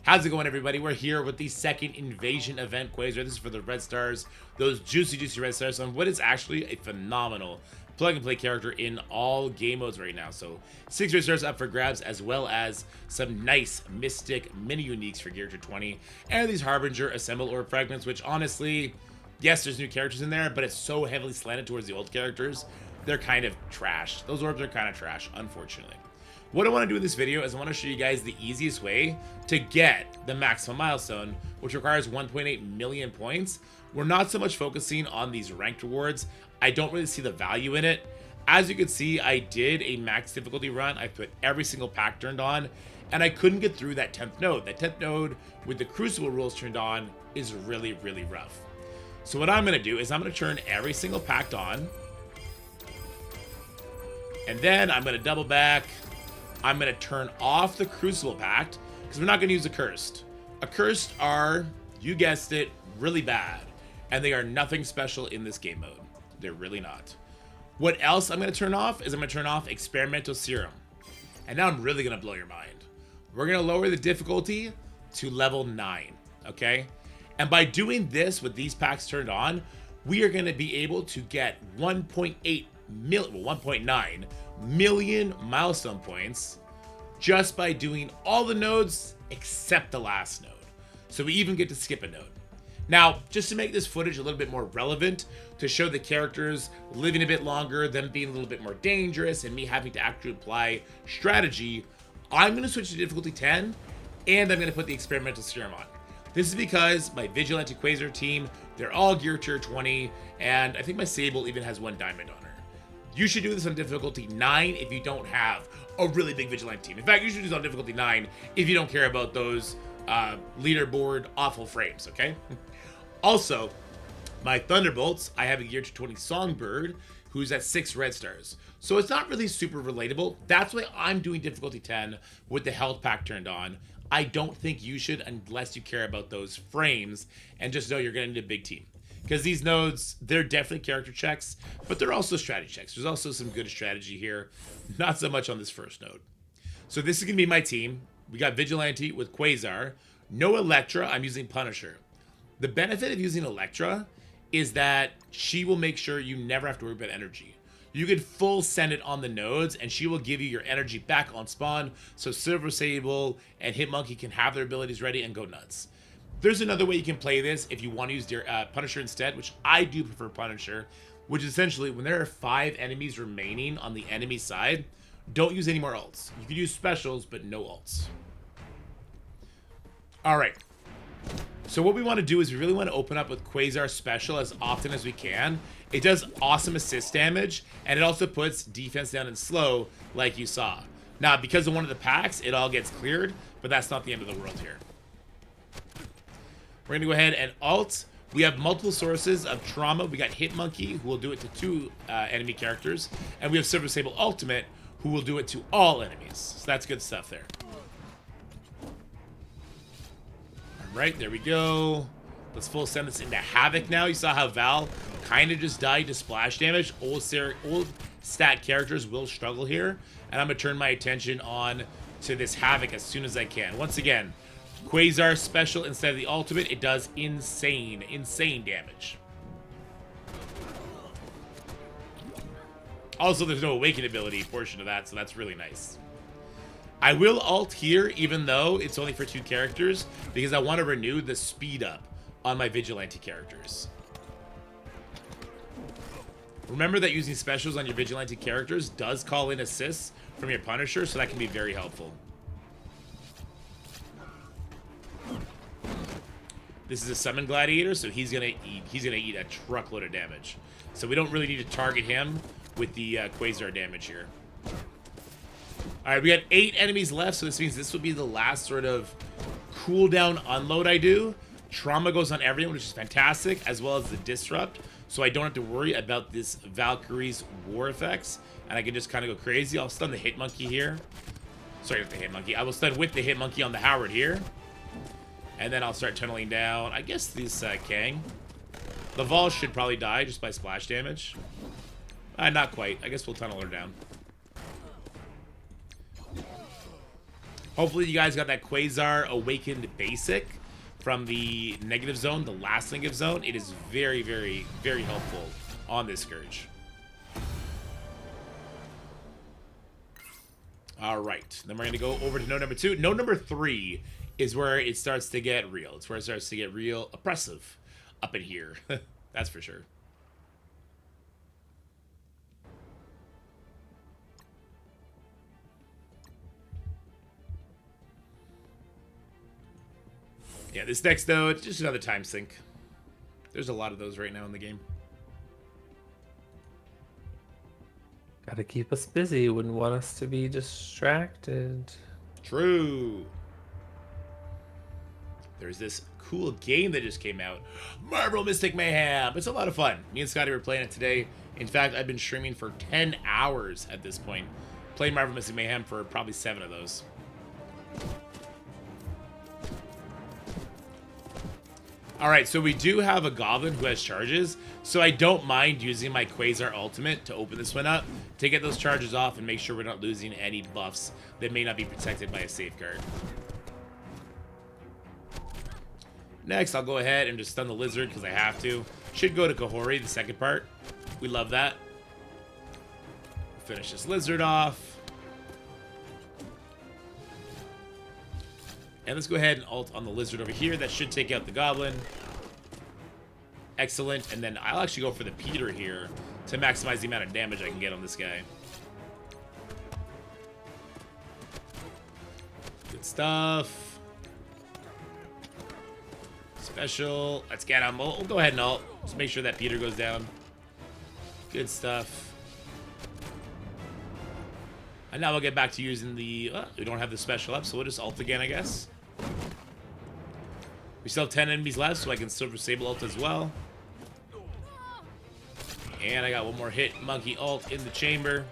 How's it going, everybody? We're here with the second invasion event, Quasar. This is for the red stars, those juicy red stars on what is actually a phenomenal plug-and-play character in all game modes right now. So 6 red stars up for grabs, as well as some nice mystic mini uniques for Gear to 20, and these Harbinger Assemble Orb Fragments, which honestly, yes, there's new characters in there, but it's so heavily slanted towards the old characters, they're kind of trash. Those orbs are kind of trash, unfortunately. What I want to do in this video is I want to show you guys the easiest way to get the maximum milestone, which requires 1.8 million points. We're not so much focusing on these ranked rewards. I don't really see the value in it. As you can see, I did a max difficulty run. I put every single pack turned on, and I couldn't get through that 10th node. That 10th node with the Crucible rules turned on is really rough. So what I'm going to do is I'm going to turn every single pack on, and then I'm going to double back. I'm going to turn off the Crucible Pact, because we're not going to use Accursed. Accursed are, you guessed it, really bad. And they are nothing special in this game mode. They're really not. What else I'm going to turn off is I'm going to turn off Experimental Serum. And now I'm really going to blow your mind. We're going to lower the difficulty to level 9, okay? And by doing this with these packs turned on, we are going to be able to get 1.9 million milestone points just by doing all the nodes except the last node. So we even get to skip a node. Now, just to make this footage a little bit more relevant, to show the characters living a bit longer, them being a little bit more dangerous, and me having to actually apply strategy, I'm going to switch to difficulty 10, and I'm going to put the Experimental Serum on. This is because my Vigilante Quasar team, they're all gear tier 20, and I think my Sable even has 1 diamond on her. You should do this on difficulty 9 if you don't have a really big Vigilante team. In fact, you should do this on difficulty 9 if you don't care about those leaderboard awful frames, okay? Also, my Thunderbolts, I have a Gear to 20 Songbird who's at 6 red stars. So it's not really super relatable. That's why I'm doing difficulty 10 with the health pack turned on. I don't think you should unless you care about those frames and just know you're getting a big team. Because these nodes, they're definitely character checks, but they're also strategy checks. There's also some good strategy here. Not so much on this first node. So this is going to be my team. We got Vigilante with Quasar. No Electra, I'm using Punisher. The benefit of using Electra is that she will make sure you never have to worry about energy. You can full send it on the nodes, and she will give you your energy back on spawn, so Silver Sable and Hitmonkey can have their abilities ready and go nuts. There's another way you can play this if you want to use Punisher instead, which I do prefer Punisher, which is essentially when there are 5 enemies remaining on the enemy side, don't use any more ults. You can use specials, but no ults. All right. So what we want to do is we really want to open up with Quasar Special as often as we can. It does awesome assist damage, and it also puts defense down in slow, like you saw. Now, because of one of the packs, it all gets cleared, but that's not the end of the world here. We're going to go ahead and ult. We have multiple sources of trauma. We got Hitmonkey, who will do it to 2 enemy characters. And we have Silver Sable Ultimate, who will do it to all enemies. So that's good stuff there. Alright, there we go. Let's full send this into Havoc now. You saw how Val kind of just died to splash damage. Old stat characters will struggle here. And I'm going to turn my attention on to this Havoc as soon as I can. Once again, Quasar Special instead of the ultimate, it does insane damage. Also, there's no awaken ability portion of that, so that's really nice. I will ult here, even though it's only for 2 characters, because I want to renew the speed up on my Vigilante characters. Remember that using specials on your Vigilante characters does call in assists from your Punisher, so that can be very helpful. This is a Summon Gladiator, so he's gonna eat a truckload of damage. So we don't really need to target him with the Quasar damage here. Alright, we got 8 enemies left, so this means this will be the last sort of cooldown unload I do. Trauma goes on everyone, which is fantastic, as well as the Disrupt, so I don't have to worry about this Valkyrie's war effects, and I can just kind of go crazy. I'll stun the Hitmonkey here. Sorry, not the Hitmonkey. I will stun with the Hitmonkey on the Howard here. And then I'll start tunneling down. I guess this Kang. The Vol should probably die just by splash damage. Not quite. I guess we'll tunnel her down. Hopefully you guys got that Quasar Awakened Basic from the negative zone, the last negative zone. It is very, very, very helpful on this Scourge. All right, then we're going to go over to node number 2. Node number 3 is where it starts to get real. It's where it starts to get real oppressive up in here. That's for sure. Yeah, this next node, just another time sink. There's a lot of those right now in the game. Gotta keep us busy. Wouldn't want us to be distracted. True. There's this cool game that just came out, Marvel Mystic Mayhem. It's a lot of fun. Me and Scotty were playing it today. In fact, I've been streaming for 10 hours at this point. Playing Marvel Mystic Mayhem for probably 7 of those. Alright, so we do have a Goblin who has charges, so I don't mind using my Quasar Ultimate to open this one up, to get those charges off and make sure we're not losing any buffs that may not be protected by a safeguard. Next, I'll go ahead and just stun the Lizard because I have to. Should go to Kahori, the second part. We love that. Finish this Lizard off. And let's go ahead and ult on the Lizard over here. That should take out the Goblin. Excellent. And then I'll actually go for the Peter here to maximize the amount of damage I can get on this guy. Good stuff. Special. Let's get him. We'll go ahead and ult. Just make sure that Peter goes down. Good stuff. And now we'll get back to using the... we don't have the special up, so we'll just ult again, I guess. We still have 10 enemies left, so I can Silver Sable ult as well. And I got one more hit Monkey ult in the chamber.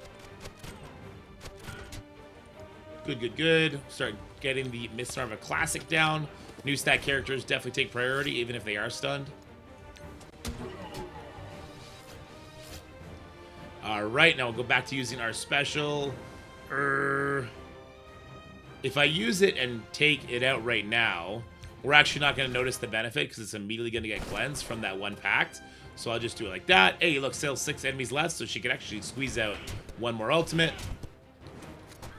Good, good, good. Start getting the Miss Narva Classic down. New stat characters definitely take priority, even if they are stunned. Alright, now we'll go back to using our special. If I use it and take it out right now, we're actually not going to notice the benefit because it's immediately going to get cleansed from that one pact. So I'll just do it like that. Hey, look, still 6 enemies left, so she can actually squeeze out one more ultimate.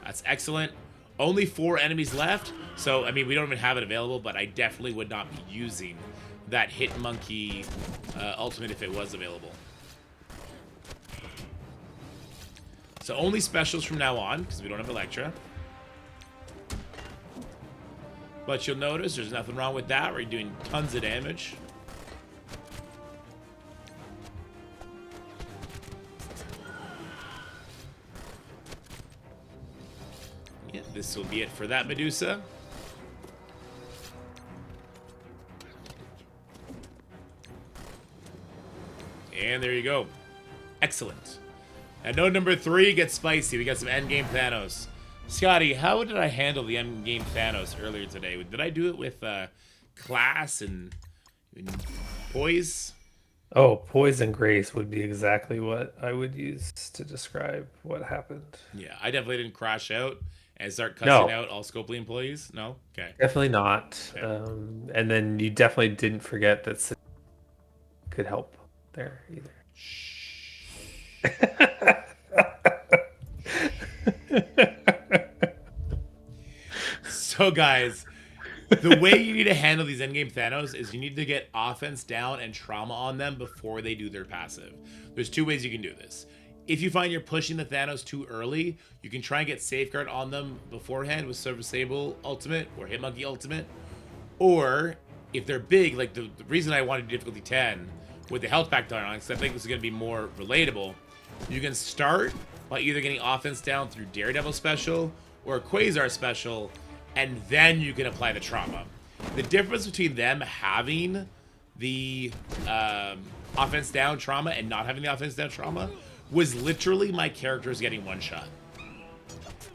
That's excellent. Only 4 enemies left, so, I mean, we don't even have it available, but I definitely would not be using that Hit Monkey ultimate if it was available. So only specials from now on, because we don't have Electra. But you'll notice there's nothing wrong with that. We're doing tons of damage. Yeah, this will be it for that Medusa. And there you go. Excellent. And node number 3 gets spicy. We got some endgame Thanos. Scotty, how did I handle the endgame Thanos earlier today? Did I do it with class and poise? Oh, poise and grace would be exactly what I would use to describe what happened. Yeah, I definitely didn't crash out and start cussing out all Scopely employees. No? Okay. Definitely not. Okay. And then you definitely didn't forget that could help there either. Shh. So guys, the way you need to handle these endgame Thanos is you need to get offense down and trauma on them before they do their passive. There's 2 ways you can do this. If you find you're pushing the Thanos too early, you can try and get Safeguard on them beforehand with Silver Sable ultimate or Hit Monkey ultimate. Or if they're big, like the reason I wanted difficulty 10 with the health pack on, because I think this is going to be more relatable, you can start by either getting offense down through Daredevil special or Quasar special, and then you can apply the trauma. The difference between them having the offense down trauma and not having the offense down trauma was literally my characters getting one shot.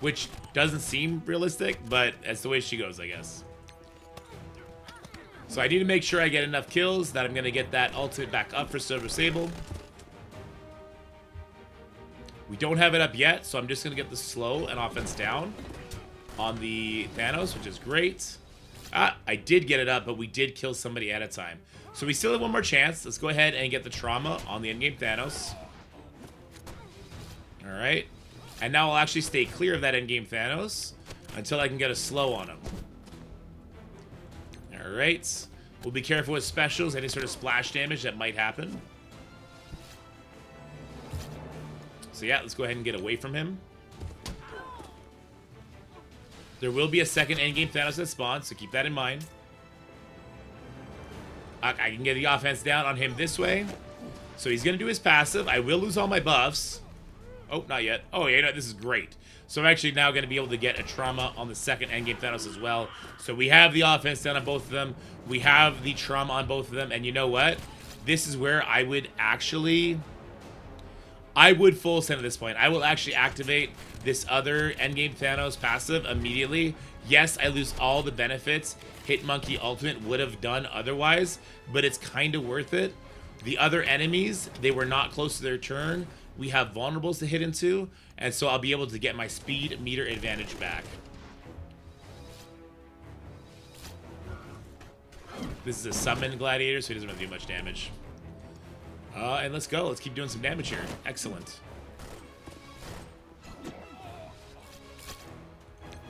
Which doesn't seem realistic, but that's the way she goes, I guess. So I need to make sure I get enough kills that I'm going to get that ultimate back up for Silver Sable. We don't have it up yet, so I'm just going to get the slow and offense down. on the Thanos, which is great. Ah, I did get it up, but we did kill somebody at a time. So we still have one more chance. Let's go ahead and get the trauma on the endgame Thanos. Alright. And now I'll actually stay clear of that endgame Thanos until I can get a slow on him. Alright. We'll be careful with specials, any sort of splash damage that might happen. So yeah, let's go ahead and get away from him. There will be a second endgame Thanos that spawns, so keep that in mind. I can get the offense down on him this way. So he's going to do his passive. I will lose all my buffs. Oh, not yet. Oh, yeah, no, this is great. So I'm actually now going to be able to get a trauma on the second endgame Thanos as well. So we have the offense down on both of them. We have the trauma on both of them. And you know what? This is where I would actually... I would full send at this point. I will actually activate this other endgame Thanos passive immediately. Yes, I lose all the benefits Hitmonkey Ultimate would have done otherwise, but it's kind of worth it. The other enemies, they were not close to their turn. We have vulnerables to hit into, and so I'll be able to get my speed meter advantage back. This is a summon gladiator, so he doesn't really do much damage. And let's go. Let's keep doing some damage here. Excellent.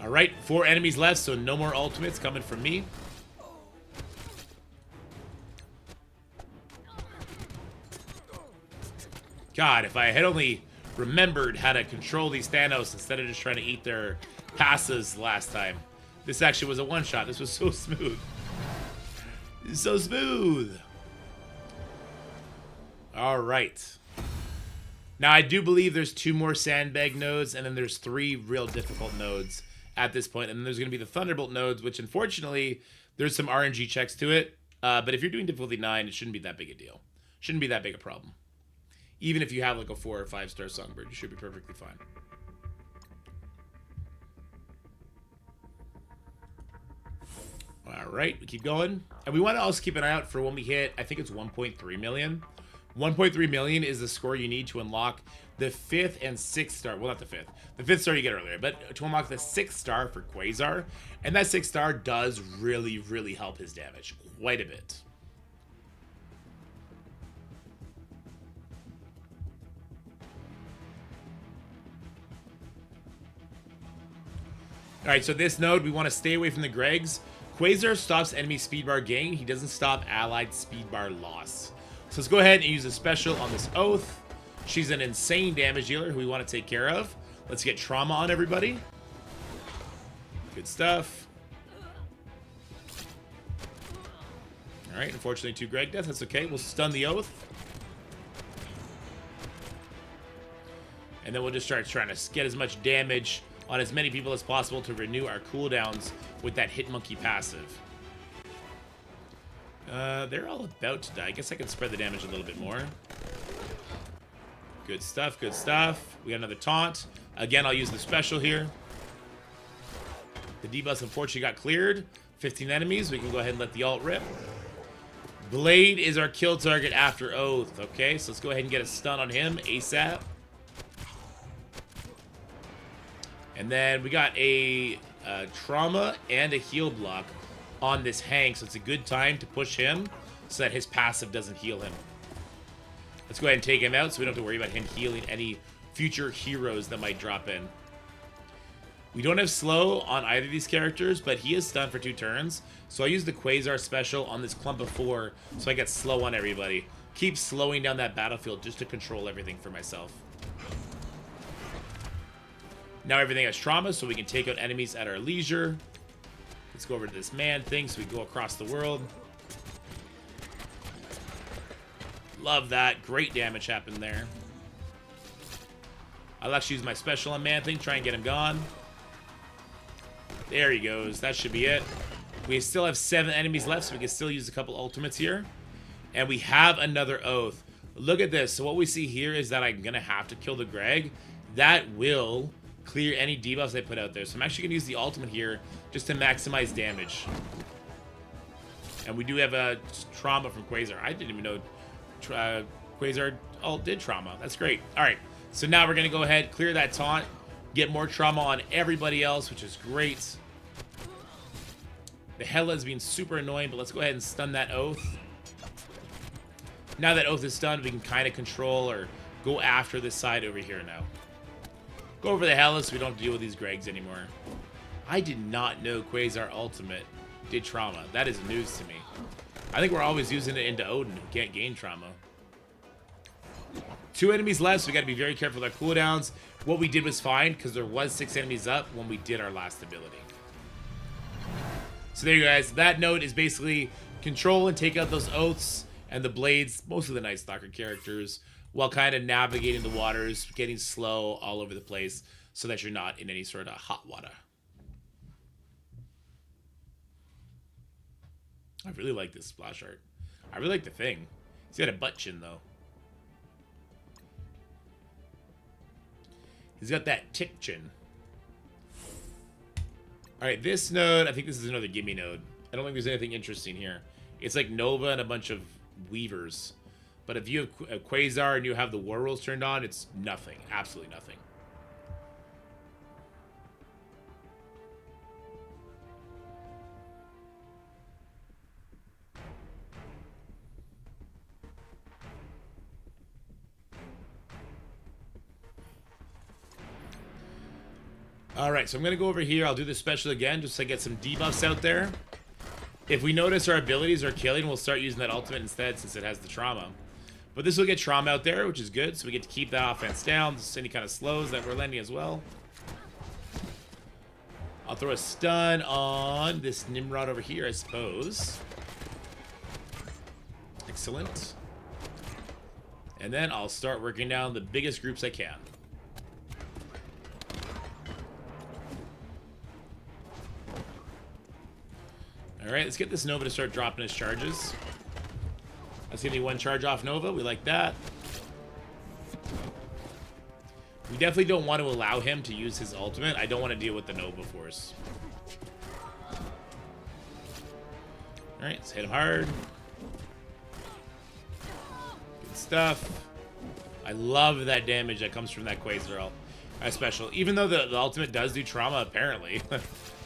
All right, 4 enemies left, so no more ultimates coming from me. God, if I had only remembered how to control these Thanos instead of just trying to eat their passes last time. This actually was a one-shot. This was so smooth. So smooth. All right. Now, I do believe there's 2 more sandbag nodes, and then there's 3 real difficult nodes at this point. And then there's going to be the Thunderbolt nodes, which, unfortunately, there's some RNG checks to it. But if you're doing difficulty 9, it shouldn't be that big a deal. Shouldn't be that big a problem. Even if you have, like, a 4 or 5-star Songbird, you should be perfectly fine. All right, we keep going. And we want to also keep an eye out for when we hit, I think it's 1.3 million. 1.3 million is the score you need to unlock the 5th and 6th star. Well, not the 5th. The 5th star you get earlier, but to unlock the 6th star for Quasar. And that 6th star does really, really help his damage quite a bit. All right, so this node, we want to stay away from the Gregs. Quasar stops enemy speed bar gain. He doesn't stop allied speed bar loss. So let's go ahead and use a special on this Oath. She's an insane damage dealer who we want to take care of. Let's get trauma on everybody. Good stuff. All right, unfortunately 2 Greg deaths. That's okay. We'll stun the Oath. And then we'll just start trying to get as much damage on as many people as possible to renew our cooldowns with that Hitmonkey passive. They're all about to die. I guess I can spread the damage a little bit more. Good stuff, good stuff. We got another taunt. Again, I'll use the special here. The debuffs unfortunately got cleared. 15 enemies. We can go ahead and let the ult rip. Blade is our kill target after Oath. Okay, so let's go ahead and get a stun on him ASAP. And then we got a trauma and a heal block on this Hank, so it's a good time to push him so that his passive doesn't heal him. Let's go ahead and take him out so we don't have to worry about him healing any future heroes that might drop in. We don't have slow on either of these characters, but he is stunned for 2 turns, so I use the Quasar special on this clump of 4 so I get slow on everybody. Keep slowing down that battlefield just to control everything for myself. Now everything has trauma, so we can take out enemies at our leisure. Let's go over to this man thing so we go across the world. Love that. Great damage happened there. I'll actually use my special on man thing, try and get him gone. There he goes. That should be it. We still have 7 enemies left, so we can still use a couple ultimates here. And we have another Oath. Look at this. So what we see here is that I'm going to have to kill the Greg. That will clear any debuffs I put out there. So I'm actually going to use the ultimate here just to maximize damage. And we do have a trauma from Quasar. I didn't even know Quasar ult did trauma. That's great. All right. So now we're going to go ahead, clear that taunt, Get more trauma on everybody else, which is great. The Hela's being super annoying, but let's go ahead and stun that Oath. Now that Oath is stunned, we can kind of control or go after this side over here now. Go over the Hela so we don't deal with these Gregs anymore. I did not know Quasar Ultimate did trauma. That is news to me. I think we're always using it into Odin, who can't gain trauma. 2 enemies left, so we got to be very careful with our cooldowns. What we did was fine, because there was 6 enemies up when we did our last ability. So there you guys. That node is basically control and take out those Oaths and the Blades, most of the Night Stalker characters, while kind of navigating the waters, getting slow all over the place, so that you're not in any sort of hot water. I really like this splash art. I really like the thing. He's got a butt chin, though. He's got that tick chin. Alright, this node, I think this is another gimme node. I don't think there's anything interesting here. It's like Nova and a bunch of Weavers. But if you have a Quasar and you have the War Rules turned on, it's nothing. Absolutely nothing. Alright, so I'm going to go over here. I'll do the special again just to get some debuffs out there. If we notice our abilities are killing, we'll start using that ultimate instead since it has the trauma. But this will get trauma out there, which is good. So we get to keep that offense down. Just any kind of slows that we're landing as well. I'll throw a stun on this Nimrod over here, I suppose. Excellent. And then I'll start working down the biggest groups I can. Alright, let's get this Nova to start dropping his charges. That's gonna be 1 charge off Nova. We like that. We definitely don't want to allow him to use his ultimate. I don't want to deal with the Nova Force. Alright, let's hit him hard. Good stuff. I love that damage that comes from that Quasar special. Even though the ultimate does do trauma, apparently.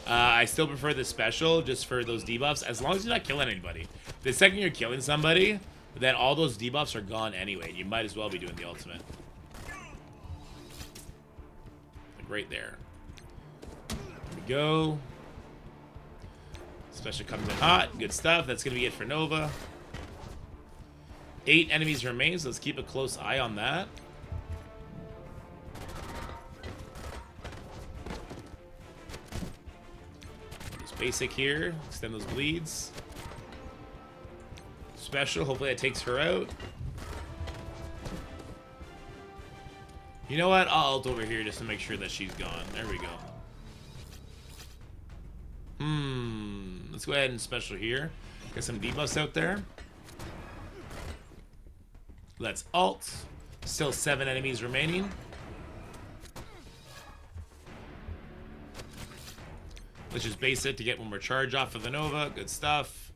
I still prefer the special just for those debuffs, as long as you're not killing anybody. The second you're killing somebody, then all those debuffs are gone anyway. You might as well be doing the ultimate. Like right there. There we go. Special comes in hot. Good stuff. That's going to be it for Nova. 8 enemies remain, so let's keep a close eye on that. Basic here. Extend those bleeds. Special. Hopefully that takes her out. You know what? I'll ult over here just to make sure that she's gone. There we go. Let's go ahead and special here. Get some debuffs out there. Let's ult. Still 7 enemies remaining. Let's just base it to get 1 more charge off of the Nova. Good stuff.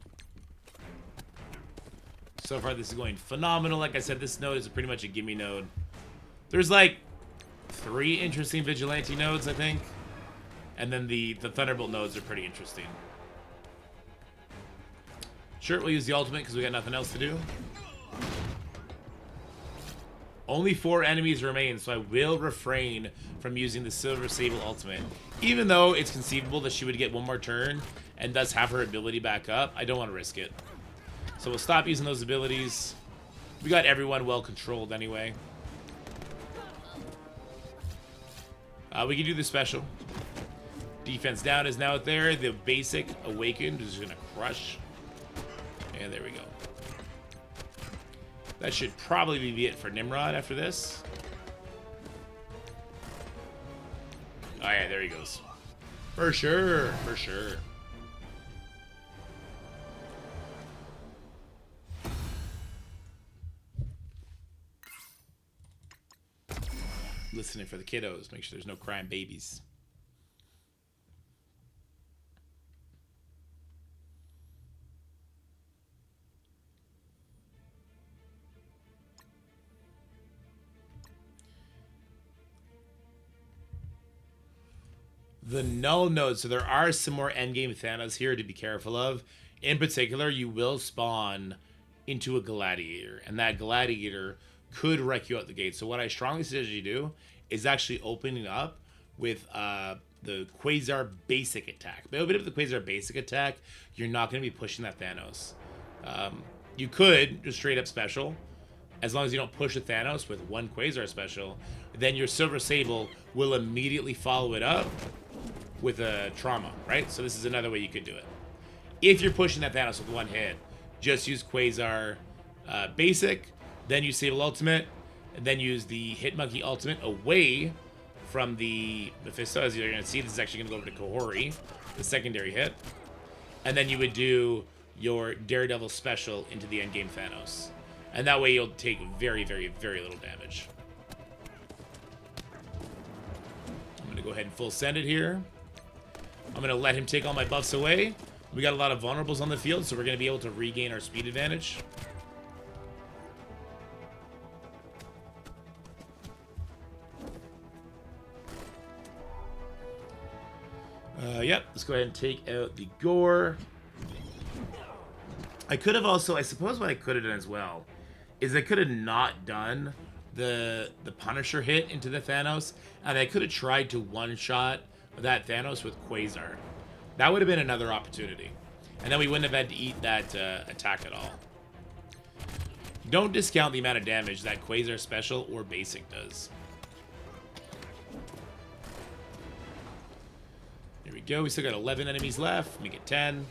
So far, this is going phenomenal. Like I said, this node is pretty much a gimme node. There's like 3 interesting Vigilante nodes, I think. And then the Thunderbolt nodes are pretty interesting. Sure, we'll use the ultimate because we got nothing else to do. Only 4 enemies remain, so I will refrain from using the Silver Sable ultimate. Even though it's conceivable that she would get 1 more turn and thus have her ability back up, I don't want to risk it. So we'll stop using those abilities. We got everyone well controlled anyway. We can do the special. Defense down is now out there. The basic awakened is going to crush. And there we go. That should probably be it for Nimrod after this. Oh yeah, there he goes. For sure, for sure. Listening for the kiddos. Make sure there's no crying babies. the null node. So there are some more endgame Thanos here to be careful of. In particular, you will spawn into a gladiator, and that gladiator could wreck you out the gate. So what I strongly suggest you do is actually opening up with the Quasar basic attack. But open up the Quasar basic attack, you're not going to be pushing that Thanos. You could just straight up special, as long as you don't push a Thanos with one Quasar special, then your Silver Sable will immediately follow it up with a trauma, right? So this is another way you could do it. If you're pushing that Thanos with one hit, just use Quasar basic, then use Sable ultimate, and then use the Hitmonkey ultimate away from the Mephisto. As you're going to see, this is actually going to go over to Kahori, the secondary hit. And then you would do your Daredevil special into the endgame Thanos. And that way you'll take very, very, very little damage. I'm going to go ahead and full send it here. I'm going to let him take all my buffs away. We got a lot of vulnerables on the field, so we're going to be able to regain our speed advantage. Yep, let's go ahead and take out the gore. I could have also, I suppose what I could have done as well, is I could have not done the Punisher hit into the Thanos, and I could have tried to one-shot that Thanos with Quasar. That would have been another opportunity. And then we wouldn't have had to eat that attack at all. Don't discount the amount of damage that Quasar special or basic does. Here we go. We still got 11 enemies left. Make it 10.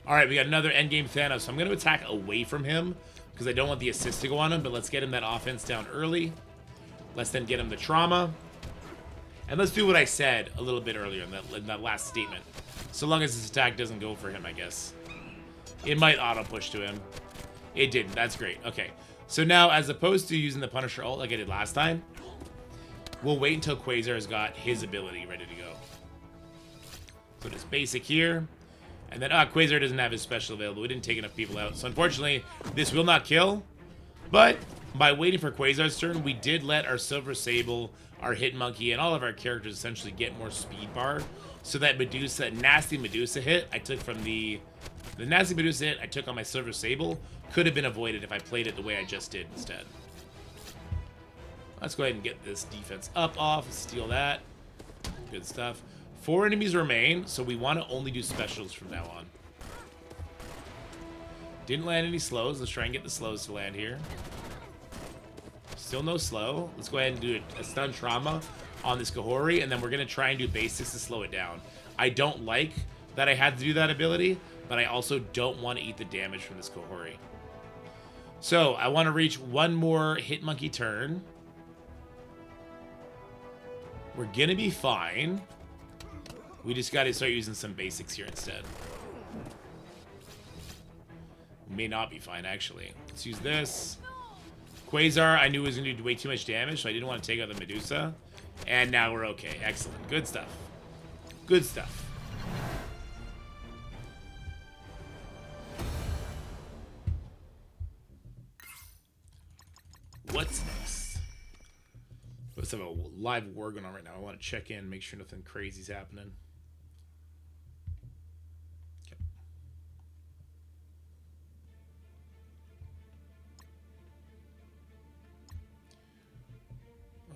Alright, we got another endgame Thanos. So I'm going to attack away from him because I don't want the assist to go on him, but let's get him that offense down early. Let's then get him the trauma. And let's do what I said a little bit earlier in that last statement. So long as this attack doesn't go for him, I guess. It might auto-push to him. It didn't. That's great. Okay. So now, as opposed to using the Punisher ult like I did last time, we'll wait until Quasar has got his ability ready to go. So just basic here. And then, Quasar doesn't have his special available. We didn't take enough people out. So unfortunately, this will not kill. But by waiting for Quasar's turn, we did let our Silver Sable, our Hitmonkey, and all of our characters essentially get more speed bar. So that Medusa, nasty Medusa hit I took from the nasty Medusa hit I took on my Silver Sable could have been avoided if I played it the way I just did instead. Let's go ahead and get this defense up off. Steal that. Good stuff. 4 enemies remain, so we want to only do specials from now on. Didn't land any slows. Let's try and get the slows to land here. Still no slow. Let's go ahead and do a stun trauma on this Kahori, and then we're going to try and do basics to slow it down. I don't like that I had to do that ability, but I also don't want to eat the damage from this Kahori. So, I want to reach one more Hitmonkey turn. We're going to be fine. We just got to start using some basics here instead. May not be fine, actually. Let's use this. Quasar, I knew was going to do way too much damage, so I didn't want to take out the Medusa. And now we're okay. Excellent. Good stuff. Good stuff. What's next? Let's have a live war going on right now. I want to check in, make sure nothing crazy's happening. Okay.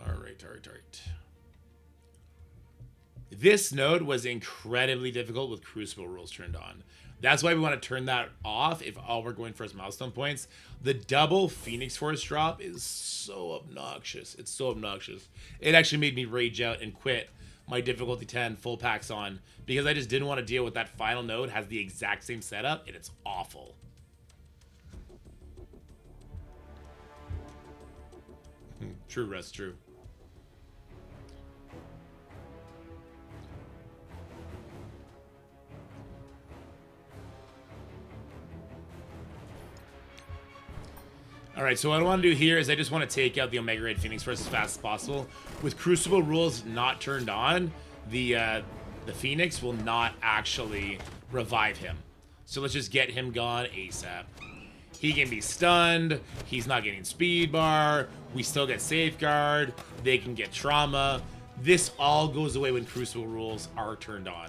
All right. This node was incredibly difficult with Crucible rules turned on. That's why we want to turn that off if all we're going for is milestone points. The double Phoenix Force drop is so obnoxious. It's so obnoxious. It actually made me rage out and quit my difficulty 10 full packs on because I just didn't want to deal with that final node has the exact same setup and it's awful. True, Russ, true. Alright, so what I want to do here is I just want to take out the Omega Red Phoenix Force as fast as possible. With Crucible rules not turned on, the Phoenix will not actually revive him. So let's just get him gone ASAP. He can be stunned, he's not getting speed bar, we still get Safeguard, they can get trauma. This all goes away when Crucible rules are turned on.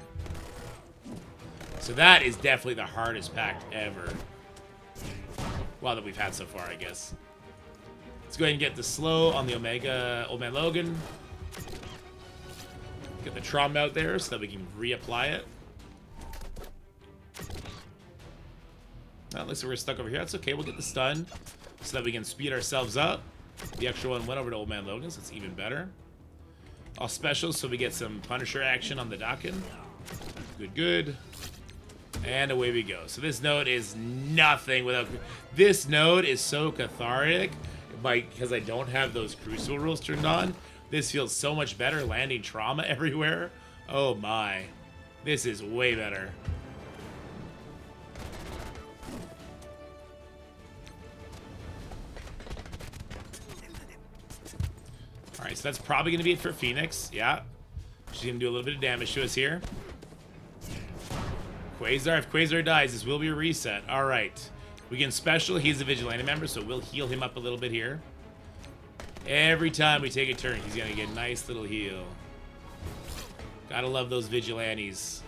So that is definitely the hardest pact ever. Well, that we've had so far, I guess. Let's go ahead and get the slow on the Omega Old Man Logan. Get the trauma out there so that we can reapply it. Well, looks like we're stuck over here. That's okay. We'll get the stun so that we can speed ourselves up. The extra one went over to Old Man Logan, so it's even better. All specials so we get some Punisher action on the Dakin. Good, good. And away we go. So this node is nothing without... This node is so cathartic because I don't have those Crucible rules turned on. This feels so much better, landing trauma everywhere. Oh my. This is way better. Alright, so that's probably going to be it for Phoenix. Yeah. She's going to do a little bit of damage to us here. Quasar, if Quasar dies, this will be a reset. Alright. We can special. He's a Vigilante member, so we'll heal him up a little bit here. Every time we take a turn, he's going to get a nice little heal. Gotta love those Vigilantes.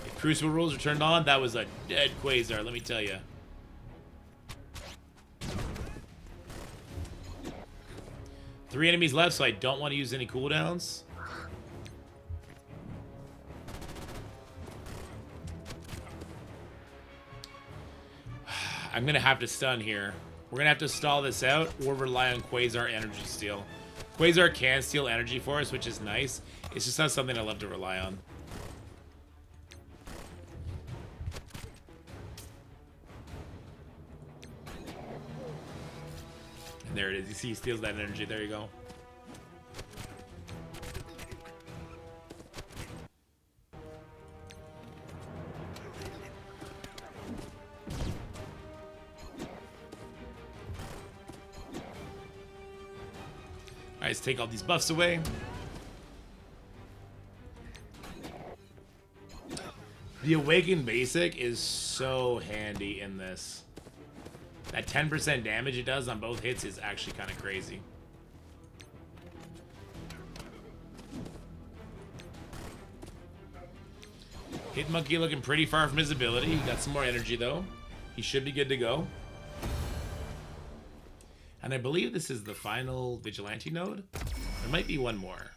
If Crucible rules are turned on, that was a dead Quasar, let me tell you. Three enemies left, so I don't want to use any cooldowns. I'm going to have to stun here. We're going to have to stall this out or rely on Quasar energy steal. Quasar can steal energy for us, which is nice. It's just not something I love to rely on. And there it is. You see he steals that energy. There you go. Alright, let's take all these buffs away. The Awakened Basic is so handy in this. That 10% damage it does on both hits is actually kind of crazy. Hit Monkey looking pretty far from his ability. He got some more energy though. He should be good to go. And I believe this is the final Vigilante node. There might be one more.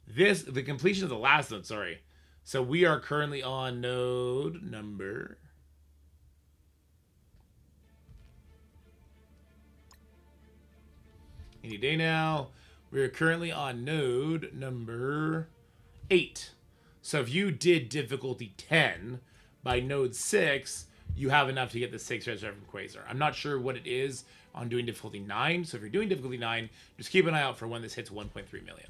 The completion of the last node, sorry. So we are currently on node number... Any day now. We're currently on node number 8. So if you did difficulty 10, by node 6, you have enough to get the 6 red from Quasar. I'm not sure what it is on doing difficulty 9. So if you're doing difficulty 9, just keep an eye out for when this hits 1.3 million.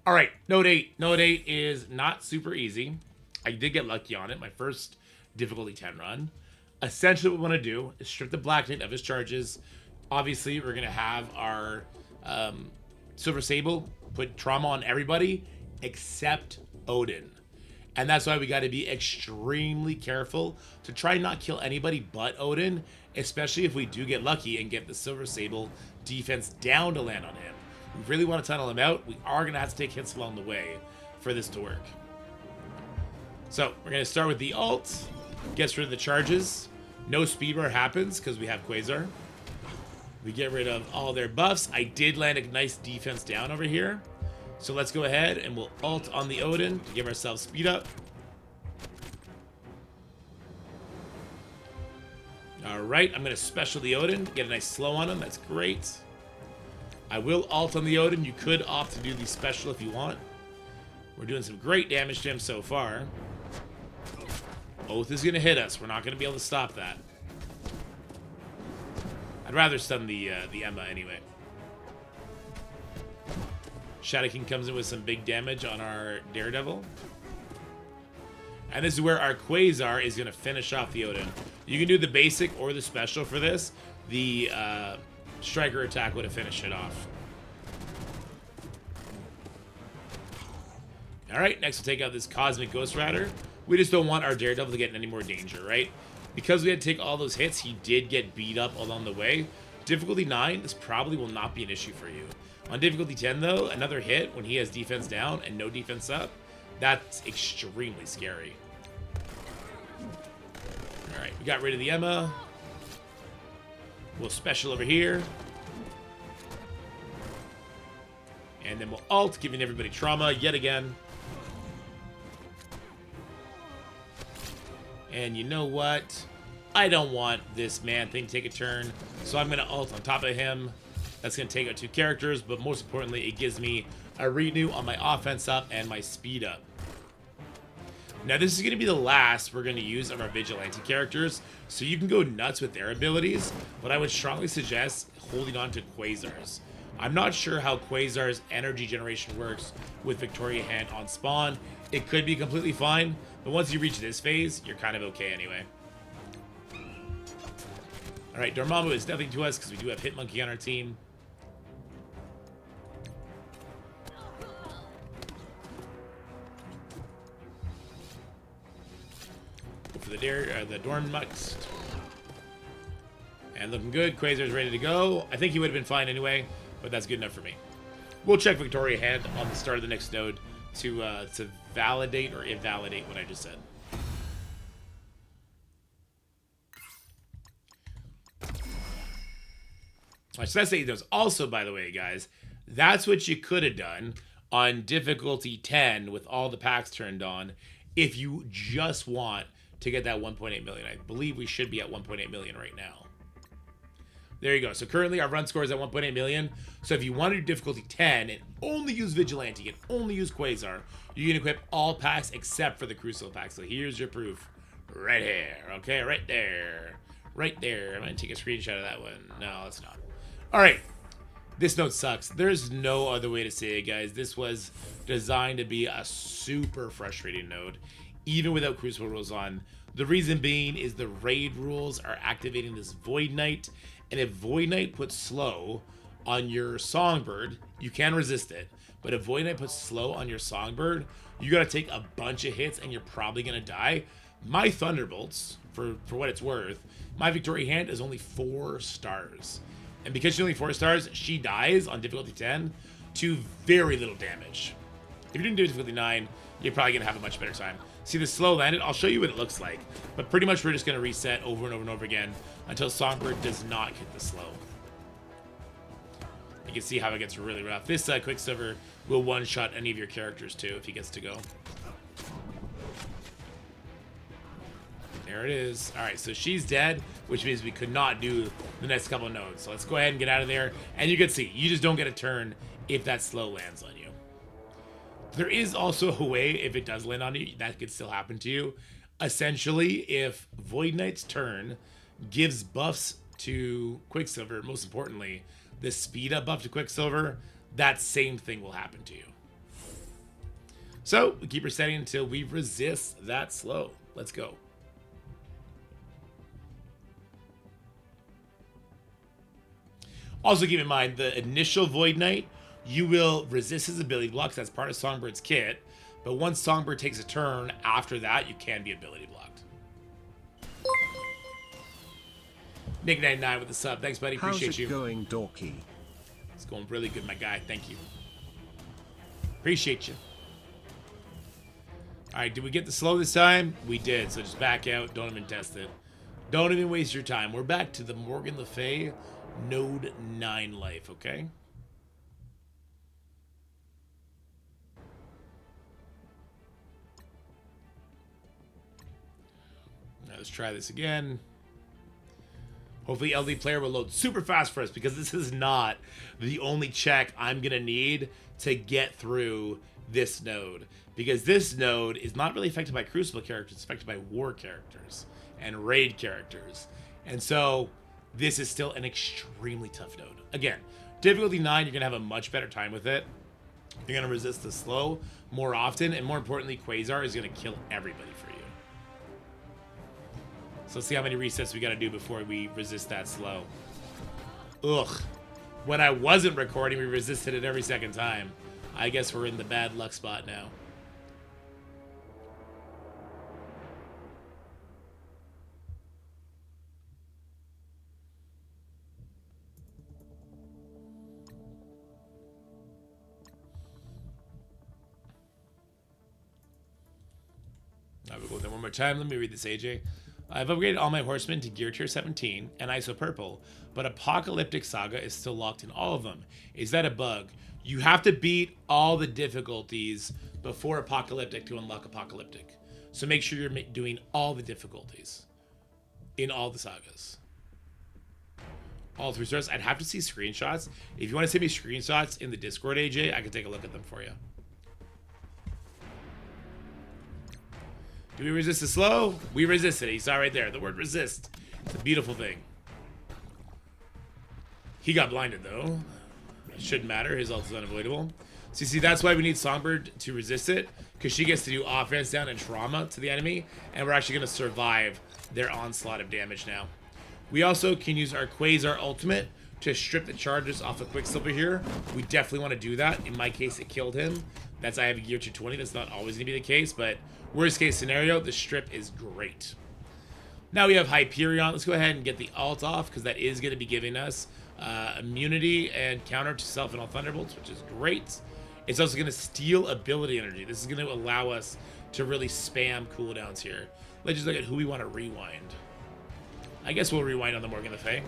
All right, node 8. Node 8 is not super easy. I did get lucky on it. My first difficulty 10 run. Essentially what we want to do is strip the Black Knight of his charges. Obviously, we're going to have our Silver Sable put trauma on everybody except Odin. And that's why we got to be extremely careful to try not kill anybody but Odin, especially if we do get lucky and get the Silver Sable defense down to land on him. We really want to tunnel him out. We are going to have to take hits along the way for this to work. So we're going to start with the ult. Gets rid of the charges. No speed bar happens because we have Quasar. We get rid of all their buffs. I did land a nice defense down over here. So let's go ahead and we'll ult on the Odin to give ourselves speed up. Alright, I'm going to special the Odin, get a nice slow on him. That's great. I will ult on the Odin. You could opt to do the special if you want. We're doing some great damage to him so far. Oath is going to hit us. We're not going to be able to stop that. I'd rather stun the Emma anyway. Shadow King comes in with some big damage on our Daredevil. And this is where our Quasar is going to finish off the Odin. You can do the basic or the special for this. The Striker attack would have finished it off. Alright, next we'll take out this Cosmic Ghost Rider. We just don't want our Daredevil to get in any more danger, right? Because we had to take all those hits, he did get beat up along the way. Difficulty 9, this probably will not be an issue for you. On difficulty 10, though, another hit when he has defense down and no defense up, that's extremely scary. Alright, we got rid of the Emma. We'll special over here. And then we'll ult, giving everybody trauma yet again. And you know what? I don't want this man thing to take a turn, so I'm going to ult on top of him. That's going to take out 2 characters, but most importantly, it gives me a renew on my offense up and my speed up. Now, this is going to be the last we're going to use of our Vigilante characters, so you can go nuts with their abilities, but I would strongly suggest holding on to Quasar's. I'm not sure how Quasar's energy generation works with Victoria Hand on spawn. It could be completely fine, but once you reach this phase, you're kind of okay anyway. Alright, Dormammu is nothing to us because we do have Hitmonkey on our team. Go for the Dormux. And looking good. Quasar's ready to go. I think he would have been fine anyway, but that's good enough for me. We'll check Victoria Hand on the start of the next node to validate or invalidate what I just said. So that's there's also, by the way, guys, that's what you could have done on difficulty 10 with all the packs turned on if you just want to get that 1.8 million. I believe we should be at 1.8 million right now. There you go. So currently our run score is at 1.8 million. So if you want to do difficulty 10 and only use Vigilante and only use Quasar, you can equip all packs except for the Crucible pack. So here's your proof right here. Okay, right there. Right there. I'm going to take a screenshot of that one. No, it's not. All right. This node sucks. There's no other way to say it, guys. This was designed to be a super frustrating node, even without Crucible rules on. The reason being is the raid rules are activating this Void Knight, and if Void Knight puts slow on your Songbird, you can resist it. But if Void Knight puts slow on your Songbird, you got to take a bunch of hits, and you're probably going to die. My Thunderbolts, for what it's worth, my Victoria Hand is only 4 stars. And because she's only 4 stars, she dies on difficulty 10 to very little damage. If you're doing difficulty 9, you're probably going to have a much better time. See the slow landed? I'll show you what it looks like. But pretty much we're just going to reset over and over and over again until Songbird does not hit the slow. You can see how it gets really rough. This Quicksilver will one-shot any of your characters too if he gets to go. There it is. All right, so she's dead, which means we could not do the next couple of nodes. So let's go ahead and get out of there. And you can see, you just don't get a turn if that slow lands on you. There is also a way, if it does land on you, that could still happen to you. Essentially, if Void Knight's turn gives buffs to Quicksilver, most importantly, the speed up buff to Quicksilver, that same thing will happen to you. So we keep resetting until we resist that slow. Let's go. Also keep in mind, the initial Void Knight, you will resist his ability blocks. That's part of Songbird's kit. But once Songbird takes a turn, after that, you can be ability blocked. Nick99 with the sub. Thanks, buddy. Appreciate you. How's it going, Dorky? It's going really good, my guy. Thank you. Appreciate you. All right, did we get the slow this time? We did, so just back out. Don't even test it. Don't even waste your time. We're back to the Morgan Le Fay Node 9 life, okay? Now let's try this again. Hopefully LD player will load super fast for us, because this is not the only check I'm going to need to get through this node. Because this node is not really affected by Crucible characters, it's affected by War characters and Raid characters. And so this is still an extremely tough node. Again, difficulty 9, you're going to have a much better time with it. You're going to resist the slow more often, and more importantly, Quasar is going to kill everybody for you. So let's see how many resets we got to do before we resist that slow. Ugh. When I wasn't recording, we resisted it every second time. I guess we're in the bad luck spot now. I will go there one more time. Let me read this, AJ. I've upgraded all my horsemen to gear tier 17 and ISO purple, but Apocalyptic Saga is still locked in all of them. Is that a bug? You have to beat all the difficulties before Apocalyptic to unlock Apocalyptic. So make sure you're doing all the difficulties in all the sagas. All 3 stars. I'd have to see screenshots. If you want to send me screenshots in the Discord, AJ, I can take a look at them for you. Do we resist the slow? We resisted it. You saw right there. The word resist. It's a beautiful thing. He got blinded, though. It shouldn't matter. His ult is unavoidable. So you see, that's why we need Songbird to resist it, because she gets to do offense down and trauma to the enemy, and we're actually going to survive their onslaught of damage now. We also can use our Quasar ultimate to strip the charges off of Quicksilver here. We definitely want to do that. In my case, it killed him. That's I have a gear to 20. That's not always going to be the case, but worst case scenario, the strip is great. Now we have Hyperion. Let's go ahead and get the ult off, because that is going to be giving us immunity and counter to Self and all Thunderbolts, which is great. It's also going to steal ability energy. This is going to allow us to really spam cooldowns here. Let's just look at who we want to rewind. I guess we'll rewind on the Morgan Le Fay.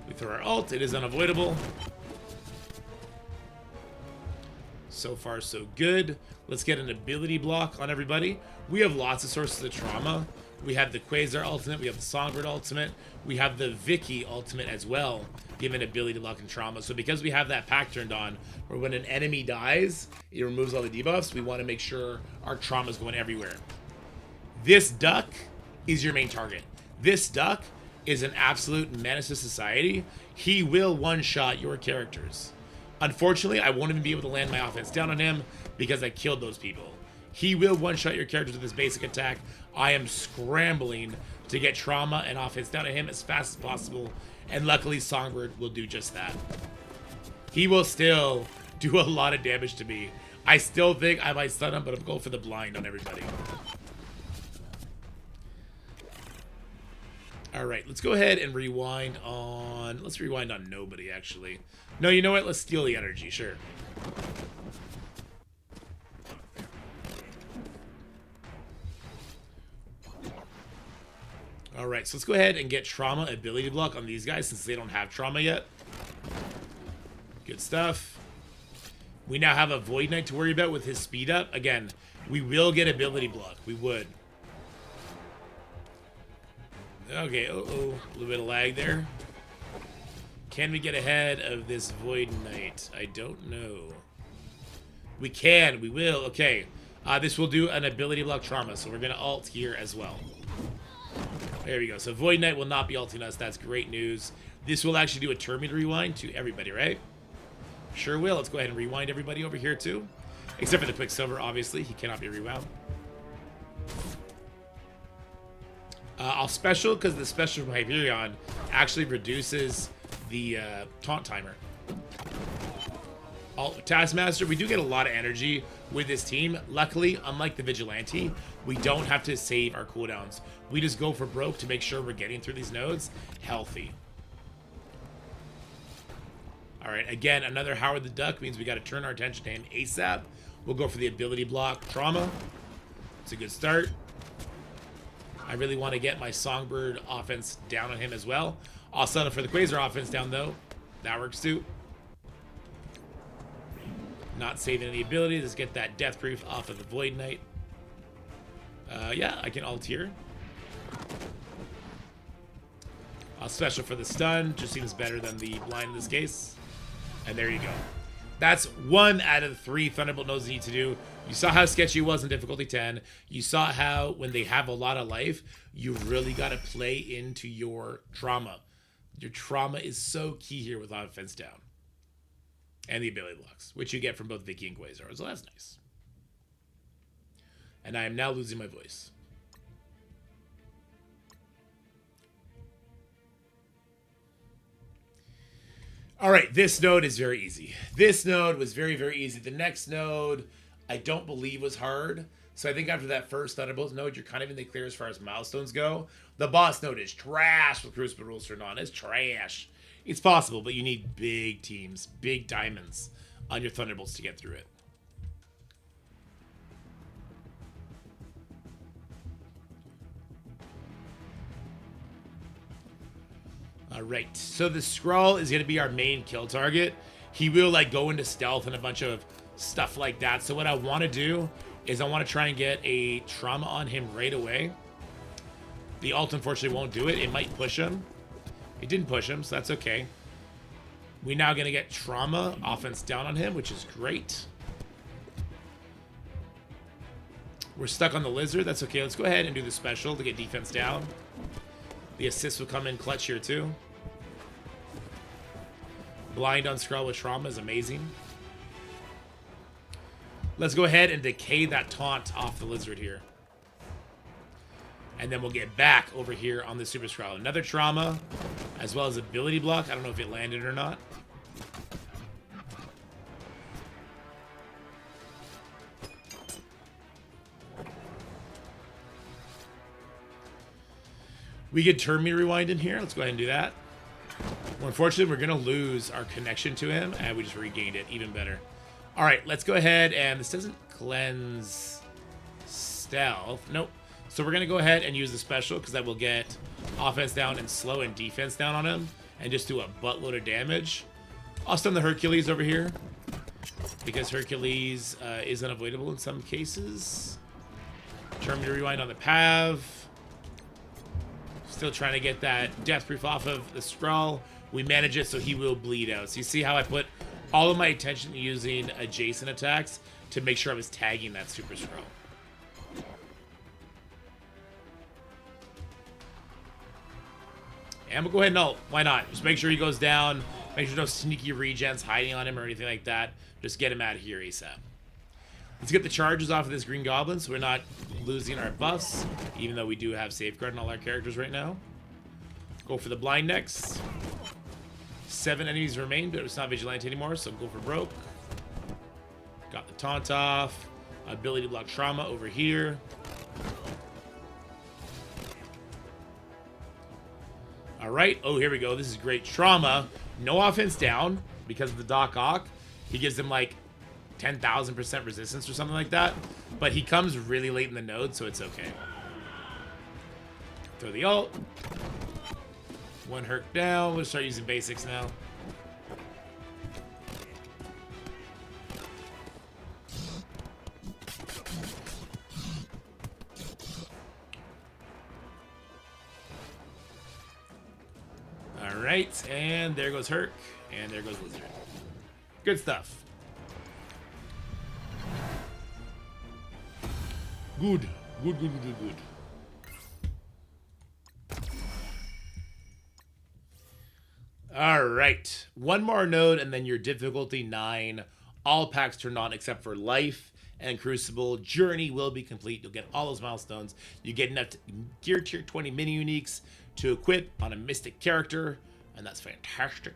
We throw our ult. It is unavoidable. So far, so good. Let's get an ability block on everybody. We have lots of sources of trauma. We have the Quasar ultimate. We have the Songbird ultimate. We have the Vicky ultimate as well, giving ability lock and trauma. So because we have that pack turned on, where when an enemy dies, it removes all the debuffs, we want to make sure our trauma is going everywhere. This duck is your main target. This duck is an absolute menace to society. He will one-shot your characters. Unfortunately, I won't even be able to land my offense down on him because I killed those people. He will one-shot your characters with his basic attack. I am scrambling to get trauma and offense down on him as fast as possible, and luckily Songbird will do just that. He will still do a lot of damage to me. I still think I might stun him, but I'm going for the blind on everybody. All right, let's go ahead and rewind on... Let's rewind on nobody, actually. No, you know what? Let's steal the energy, sure. All right, so let's go ahead and get trauma ability block on these guys since they don't have trauma yet. Good stuff. We now have a Void Knight to worry about with his speed up. Again, we will get ability block. We would. Okay, a little bit of lag there. Can we get ahead of this Void Knight? I don't know. We can, we will. Okay, this will do an ability block trauma, so we're gonna ult here as well. There we go. So Void Knight will not be ulting us. That's great news. This will actually do a turn meter rewind to everybody, right? Sure will. Let's go ahead and rewind everybody over here too. Except for the Quicksilver, obviously. He cannot be rewound. I'll special because the special from Hyperion actually reduces the taunt timer. Taskmaster, we do get a lot of energy with this team. Luckily, unlike the Vigilante, we don't have to save our cooldowns. We just go for broke to make sure we're getting through these nodes healthy. All right, again, another Howard the Duck means we got to turn our attention to him ASAP. We'll go for the ability block trauma. It's a good start. I really want to get my Songbird offense down on him as well. I'll settle for the Quasar offense down, though. That works, too. Not saving any abilities. Let's get that Death Proof off of the Void Knight. Yeah, I can ult here. I'll special for the stun. Just seems better than the blind in this case. And there you go. That's 1 out of the 3 Thunderbolt nodes you need to do. You saw how sketchy it was in difficulty 10. You saw how when they have a lot of life, you really got to play into your trauma. Your trauma is so key here with offense down. And the ability blocks, which you get from both Vicky and Quasar. So that's nice. And I am now losing my voice. All right, this node is very easy. This node was very, very easy. The next node, I don't believe was hard. So I think after that first Thunderbolt node, you're kind of in the clear as far as milestones go. The boss node is trash with Crucible rules turned on. It's trash. It's possible, but you need big teams, big diamonds on your Thunderbolts to get through it. Alright, so the Skrull is going to be our main kill target. He will like go into stealth and a bunch of stuff like that. So what I want to do is I want to try and get a trauma on him right away. The ult unfortunately won't do it. It might push him. It didn't push him, so that's okay. We're now going to get trauma offense down on him, which is great. We're stuck on the lizard. That's okay. Let's go ahead and do the special to get defense down. The assist will come in clutch here too. Blind on Skrull with trauma is amazing. Let's go ahead and decay that taunt off the lizard here. And then we'll get back over here on the Super Skrull. Another trauma, as well as ability block. I don't know if it landed or not. We get turn me rewind in here. Let's go ahead and do that. Well, unfortunately, we're going to lose our connection to him, and we just regained it. Even better. All right, let's go ahead, and this doesn't cleanse stealth. Nope. So we're going to go ahead and use the special, because that will get offense down and slow and defense down on him, and just do a buttload of damage. I'll stun the Hercules over here, because Hercules is unavoidable in some cases. Turn me rewind on the Pav. Still trying to get that death proof off of the Skrull. We manage it so he will bleed out. So you see how I put all of my attention using adjacent attacks to make sure I was tagging that Super Skrull. And we'll go ahead and ult. Why not? Just make sure he goes down. Make sure no sneaky regens hiding on him or anything like that. Just get him out of here ASAP. Let's get the charges off of this Green Goblin so we're not losing our buffs, even though we do have Safeguard on all our characters right now. Go for the blind next. 7 enemies remain, but it's not Vigilante anymore, so go for broke. Got the taunt off. Ability to block trauma over here. Alright, oh, here we go. This is great. Trauma, no offense down because of the Doc Ock. He gives them like 10,000% resistance or something like that. But he comes really late in the node, so it's okay. Throw the ult. One Herc down. We'll start using basics now. Alright, and there goes Herc, and there goes Lizard. Good stuff. Good. Good, good, good, good. Alright. One more node, and then your difficulty 9. All packs turned on except for Life and Crucible. Journey will be complete. You'll get all those milestones. You get enough gear tier 20 mini uniques to equip on a mystic character, and that's fantastic.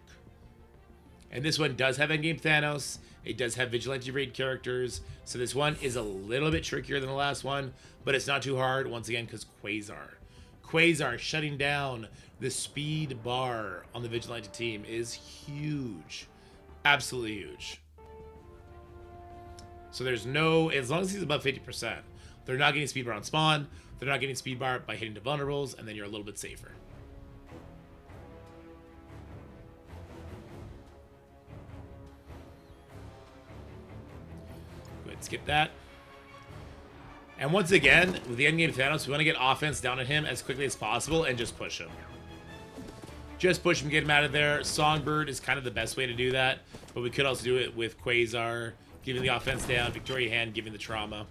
And this one does have endgame Thanos. It does have Vigilante raid characters. So this one is a little bit trickier than the last one, but it's not too hard, once again, because Quasar. Quasar shutting down the speed bar on the Vigilante team is huge. Absolutely huge. So there's no, as long as he's above 50%, they're not getting speed bar on spawn, they're not getting speed bar by hitting the vulnerables, and then you're a little bit safer. Go ahead and skip that. And once again, with the endgame Thanos, we want to get offense down on him as quickly as possible and just push him. Just push him, get him out of there. Songbird is kind of the best way to do that, but we could also do it with Quasar, giving the offense down, Victoria Hand giving the trauma.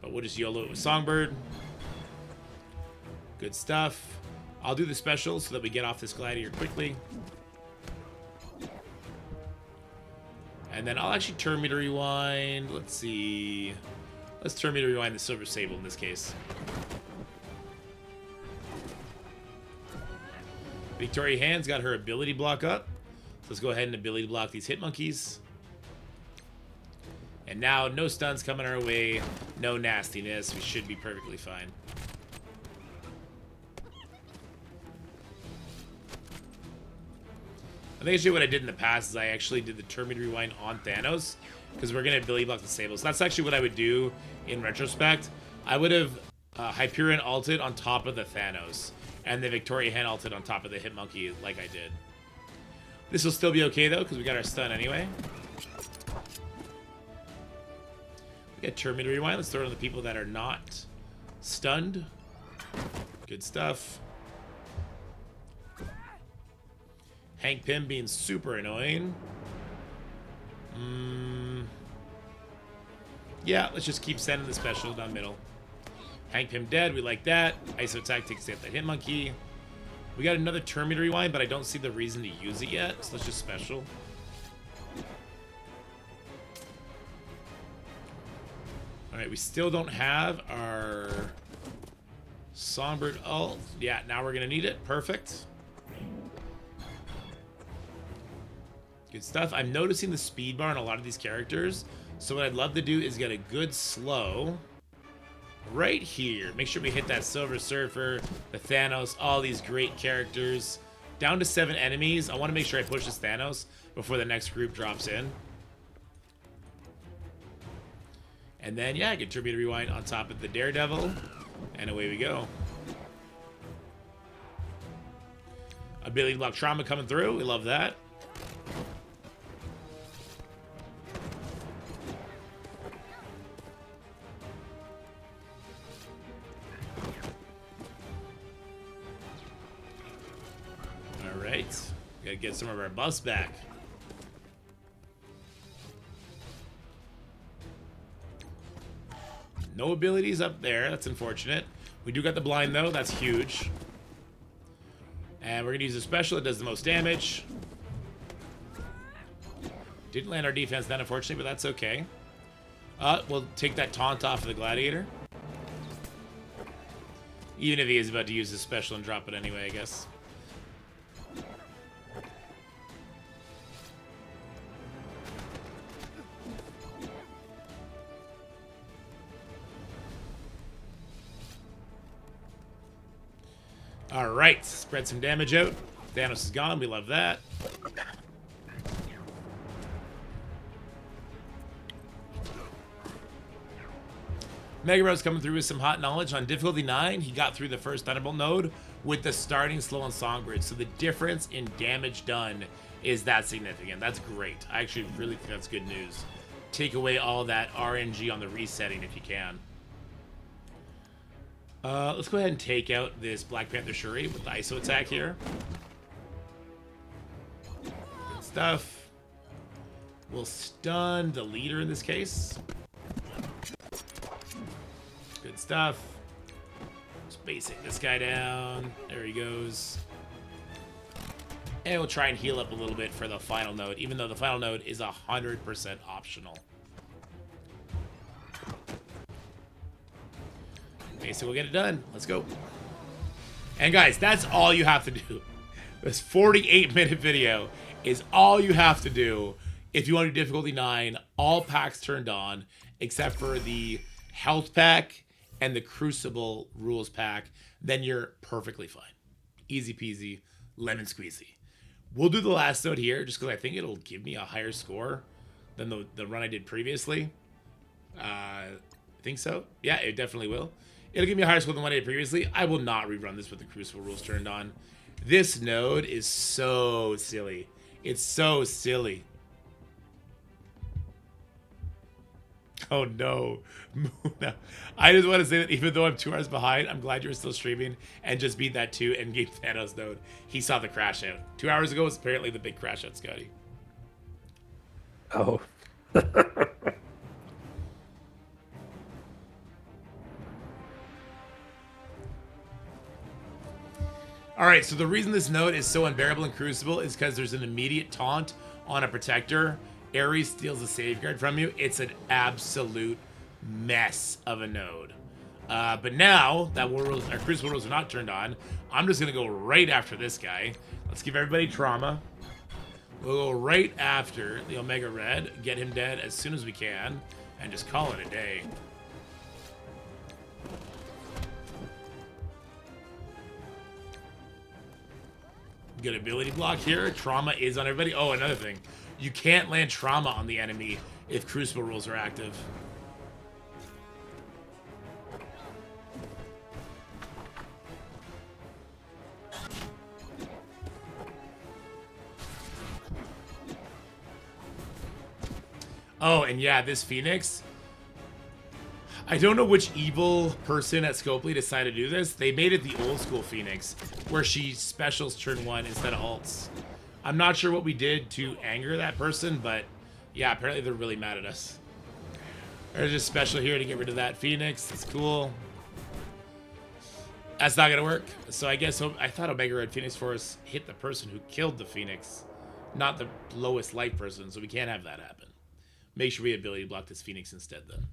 But we'll just YOLO it with Songbird. Good stuff. I'll do the special so that we get off this Gladiator quickly. And then I'll actually turn me to rewind. Let's see. Let's turn me to rewind the Silver Sable in this case. Victoria Hand's got her ability block up. So let's go ahead and ability block these hit monkeys. And now no stuns coming our way, no nastiness. We should be perfectly fine. I think actually what I did in the past is I actually did the turn me to rewind on Thanos, because we're going to ability block the Sable. So that's actually what I would do in retrospect. I would have Hyperion ulted on top of the Thanos And the Victoria hand ulted on top of the Hit Monkey like I did. This will still be okay, though, because we got our stun anyway. We got Terminator Rewind. Let's throw it on the people that are not stunned. Good stuff. Hank Pym being super annoying. Yeah, let's just keep sending the special down middle. Hank Pym dead, we like that. ISO attack takes out that Hit Monkey. We got another Terminator Rewind, but I don't see the reason to use it yet, so let's just special. Alright, we still don't have our Songbird ult. Yeah, now we're gonna need it. Perfect. Good stuff. I'm noticing the speed bar on a lot of these characters, so what I'd love to do is get a good slow right here. Make sure we hit that Silver Surfer, the Thanos, all these great characters. Down to 7 enemies. I want to make sure I push this Thanos before the next group drops in. And then, yeah, get Terminator Rewind on top of the Daredevil. And away we go. Ability block trauma coming through. We love that. Gotta get some of our buffs back. No abilities up there. That's unfortunate. We do got the blind, though. That's huge. And we're gonna use a special. It does the most damage. Didn't land our defense then, unfortunately, but that's okay. We'll take that taunt off of the Gladiator. Even if he is about to use his special and drop it anyway, I guess. Alright, spread some damage out. Thanos is gone, we love that. Mega Bros coming through with some hot knowledge. On difficulty 9, he got through the first Thunderbolt node with the starting slow on Songbird. So the difference in damage done is that significant. That's great. I actually really think that's good news. Take away all that RNG on the resetting if you can. Let's go ahead and take out this Black Panther Shuri with the ISO attack here. Good stuff. We'll stun the leader in this case. Good stuff. Spacing this guy down. There he goes. And we'll try and heal up a little bit for the final node, even though the final node is 100% optional. Okay, so we'll get it done. Let's go. And guys, that's all you have to do. This 48-minute video is all you have to do if you want to do difficulty 9. All packs turned on, except for the health pack and the Crucible rules pack. Then you're perfectly fine. Easy peasy, lemon squeezy. We'll do the last node here, just because I think it'll give me a higher score than the run I did previously. I think so. Yeah, it definitely will. It'll give me a higher score than what I did previously. I will not rerun this with the Crucible rules turned on. This node is so silly. It's so silly. Oh no. Muna. I just want to say that even though I'm 2 hours behind, I'm glad you're still streaming and just beat that 2 endgame Thanos node. He saw the crash out. 2 hours ago was apparently the big crash out, Scotty. Oh. Alright, so the reason this node is so unbearable in Crucible is because there's an immediate taunt on a protector. Ares steals a safeguard from you. It's an absolute mess of a node. But now that our Crucible rules are not turned on, I'm just going to go right after this guy. Let's give everybody trauma. We'll go right after the Omega Red, get him dead as soon as we can, and just call it a day. Good ability block here. Trauma is on everybody. Oh, another thing. You can't land trauma on the enemy if Crucible rules are active. Oh, and yeah, this Phoenix. I don't know which evil person at Scopely decided to do this. They made it the old school Phoenix, where she specials turn 1 instead of ults. I'm not sure what we did to anger that person, but yeah, apparently they're really mad at us. There's a special here to get rid of that Phoenix. That's cool. That's not gonna work. So I guess I thought Omega Red Phoenix Force hit the person who killed the Phoenix, not the lowest life person. So we can't have that happen. Make sure we ability block this Phoenix instead then.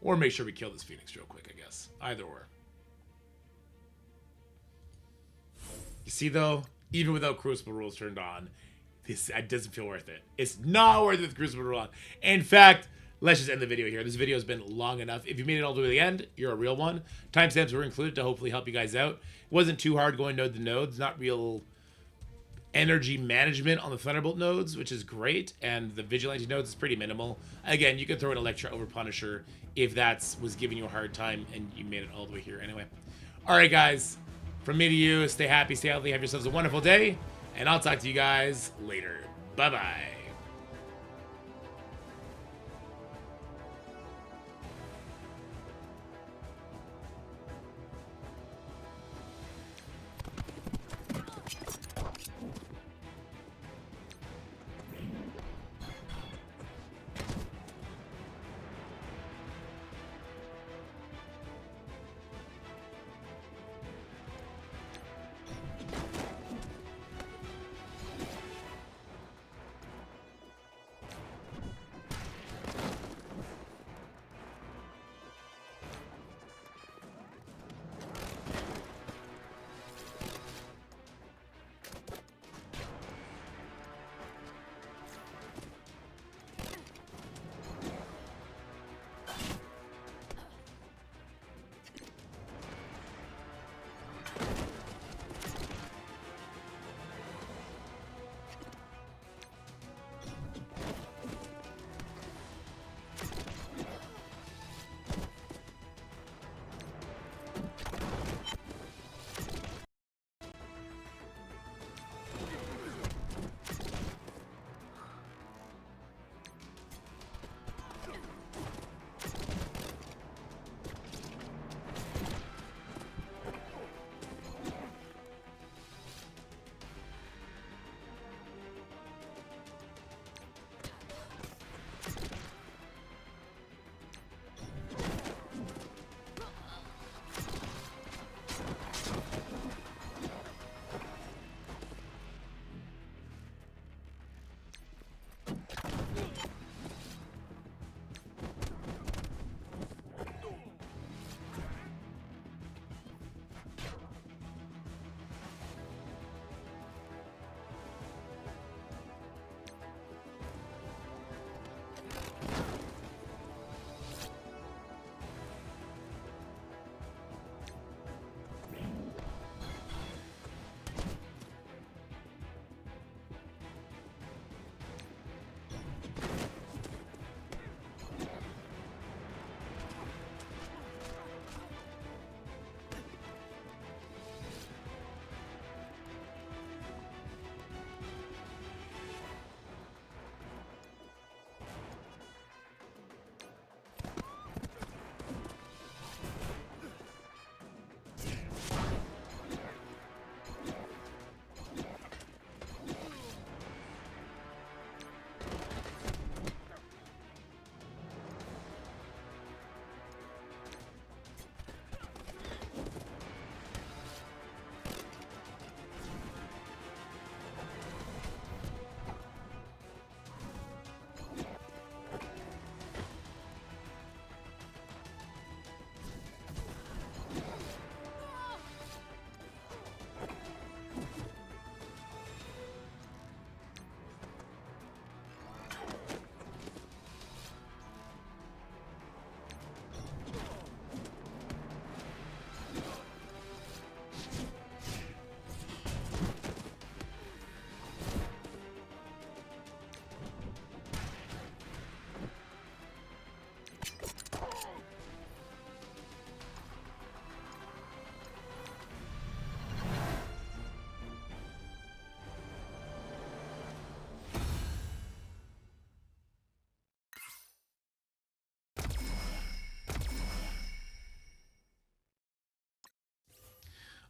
Or make sure we kill this Phoenix real quick, I guess. Either or. You see, though, even without Crucible rules turned on, this doesn't feel worth it. It's not worth it with Crucible rule on. In fact, let's just end the video here. This video has been long enough. If you made it all the way to the end, you're a real one. Timestamps were included to hopefully help you guys out. It wasn't too hard going node to nodes. Not real energy management on the Thunderbolt nodes, which is great, and the Vigilante nodes is pretty minimal. Again, you can throw an Electra over Punisher if that was giving you a hard time and you made it all the way here anyway. All right, guys, from me to you, stay happy, stay healthy, have yourselves a wonderful day, and I'll talk to you guys later. Bye-bye.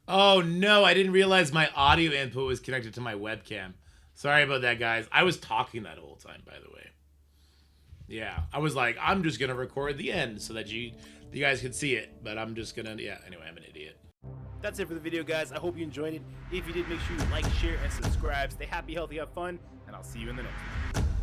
Oh no, I didn't realize my audio input was connected to my webcam. Sorry about that, guys. I was talking that whole time, by the way. Yeah, I was like, I'm just gonna record the end so that you guys can see it, but I'm just gonna, yeah. Anyway, I'm an idiot. That's it for the video, guys. I hope you enjoyed it. If you did, make sure you like, share, and subscribe. Stay happy, healthy, have fun, and I'll see you in the next one.